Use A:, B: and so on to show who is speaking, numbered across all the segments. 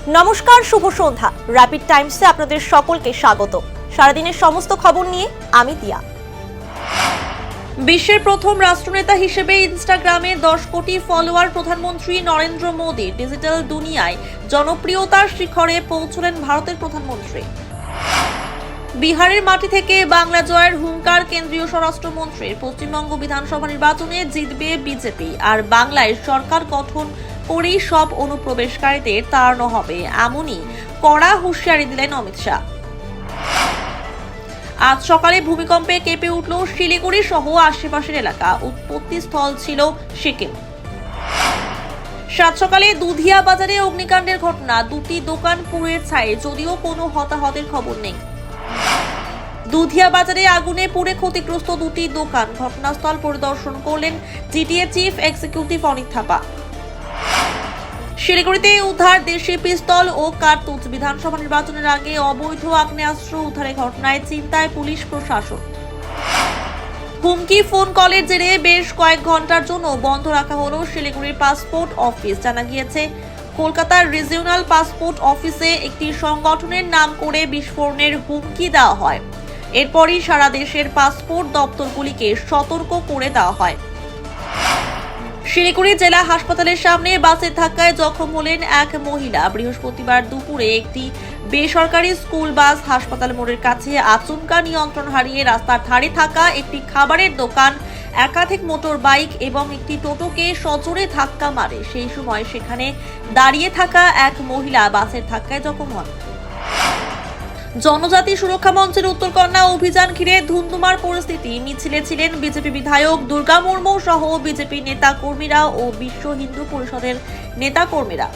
A: নমস্কার, শুভ সন্ধ্যা। র্যাপিড টাইমসে আপনাদের সকলকে স্বাগত। সারাদিনের সমস্ত খবর নিয়ে আমি দিয়া। বিশ্বের প্রথম রাষ্ট্রনেতা হিসেবে ইনস্টাগ্রামে 10 কোটি ফলোয়ার প্রধানমন্ত্রী নরেন্দ্র মোদী ডিজিটাল দুনিয়ায় জনপ্রিয়তার শিখরে পৌঁছলেন ভারতের প্রধানমন্ত্রী। বিহারের মাটি থেকে বাংলা জয়ের হুঙ্কার কেন্দ্রীয় স্বরাষ্ট্রমন্ত্রীর। পশ্চিমবঙ্গ বিধানসভা নির্বাচনে জিতবে বিজেপি, আর বাংলায় সরকার গঠন করেই সব অনুপ্রবেশকারীদের তাড়ানো হবে, এমনই কড়া হুঁশিয়ারি দিলেন অমিত শাহ। আজ সকালে ভূমিকম্পে কেঁপে উঠল শিলিগুড়ি সহ আশেপাশের এলাকা। উৎপত্তি স্থল ছিল সিকিম। সাত সকালে দুধিয়া বাজারে অগ্নিকাণ্ডের ঘটনা, দুটি দোকান পুড়ে ছাই, যদিও কোনো হতাহতের খবর নেই। দুধিয়া বাজারে আগুনে পুড়ে ক্ষতিগ্রস্ত দুটি দোকান। ঘটনাস্থল পরিদর্শন করলেন জিটিএ চিফ এক্সিকিউটিভ অনিক থাপা। শিলিগুড়িতে উদ্ধার দেশি পিস্তল ও কার্তুজ। বিধানসভা নির্বাচনের আগে অবৈধ আগ্নেয়াস্ত্র উদ্ধারের ঘটনায় চিন্তায় পুলিশ প্রশাসন। হুমকি ফোন কলের জেরে বেশ কয়েক ঘন্টার জন্য বন্ধ রাখা হলো শিলিগুড়ির পাসপোর্ট অফিস। জানা গিয়েছে, কলকাতার রিজিওনাল পাসপোর্ট অফিসে একটি সংগঠনের নাম করে বিস্ফোরণের হুমকি দেওয়া হয়। এরপরই সারা দেশের পাসপোর্ট দপ্তরগুলিকে সতর্ক করে দেওয়া হয়। শিলিগুড়ি জেলা হাসপাতালের সামনে বাসের ধাক্কায় জখম হলেন এক মহিলা। বৃহস্পতিবার দুপুরে একটি বেসরকারি স্কুল বাস হাসপাতাল মোড়ের কাছে আচমকা নিয়ন্ত্রণ হারিয়ে রাস্তার ধারে থাকা একটি খাবারের দোকান, একাধিক মোটর বাইক এবং একটি টোটোকে সজোরে ধাক্কা মারে। সেই সময় সেখানে দাঁড়িয়ে থাকা এক মহিলা বাসের ধাক্কায় জখম হন। জনজাতি সুরক্ষা মঞ্চের উত্তরকন্যা অভিযান ঘিরে ধুন্ধুমার পরিস্থিতি। মিছিলে ছিলেন বিজেপি বিধায়ক দুর্গা মুর্মু সহ বিজেপি নেতা কর্মীরা ও বিশ্ব হিন্দু পরিষদের নেতা কর্মীরা।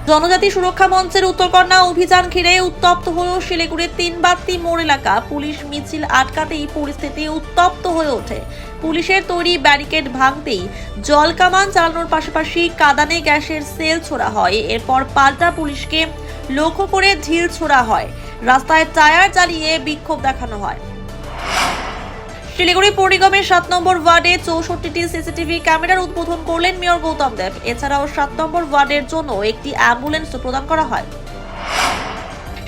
A: জনজাতি সুরক্ষা মঞ্চের উত্তরকন্যা অভিযান ঘিরে উত্তপ্ত হল শিলিগুড়ির 3 বাত্তি মোড় এলাকা। পুলিশ মিছিল আটকাতেই পরিস্থিতি উত্তপ্ত হয়ে ওঠে। পুলিশের তৈরি ব্যারিকেড ভাঙতেই জল কামান চালানোর পাশাপাশি কাঁদানে গ্যাসের সেল ছোড়া হয়। এরপর পাল্টা পুলিশকে লক্ষ্য করে ঢিল ছোড়া হয়। রাস্তায় টায়ার জ্বালিয়ে বিক্ষোভ দেখানো হয়। শিলিগুড়ি পৌর নিগমের 7 নম্বর ওয়ার্ডে 64টি সিসিটিভি ক্যামেরার উদ্বোধন করলেন মেয়র গৌতম দেব। এছাড়াও 7 নম্বর ওয়ার্ডের জন্য একটি অ্যাম্বুলেন্স প্রদান করা হয়।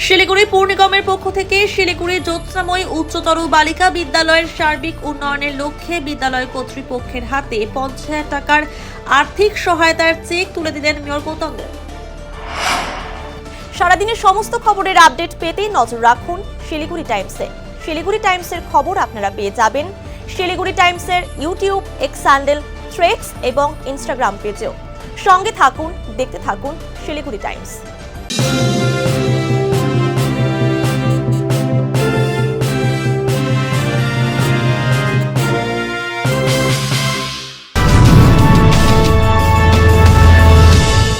A: শিলিগুড়ি পৌর নিগমের পক্ষ থেকে শিলিগুড়ি জ্যোৎস্নাময়ী উচ্চতর বালিকা বিদ্যালয়ের সার্বিক উন্নয়নের লক্ষ্যে বিদ্যালয় কর্তৃপক্ষের হাতে 50,000 টাকার আর্থিক সহায়তার চেক তুলে দিলেন মেয়র গৌতম দেব। সারাদিনের সমস্ত খবরের আপডেট পেতে নজর রাখুন শিলিগুড়ি টাইমসে। শিলিগুড়ি টাইমসের খবর আপনারা পেয়ে যাবেন শিলিগুড়ি টাইমসের ইউটিউব, এক্স হ্যান্ডেল, থ্রেডস এবং ইনস্টাগ্রাম পেজেও। সঙ্গে থাকুন, দেখতে থাকুন শিলিগুড়ি টাইমস।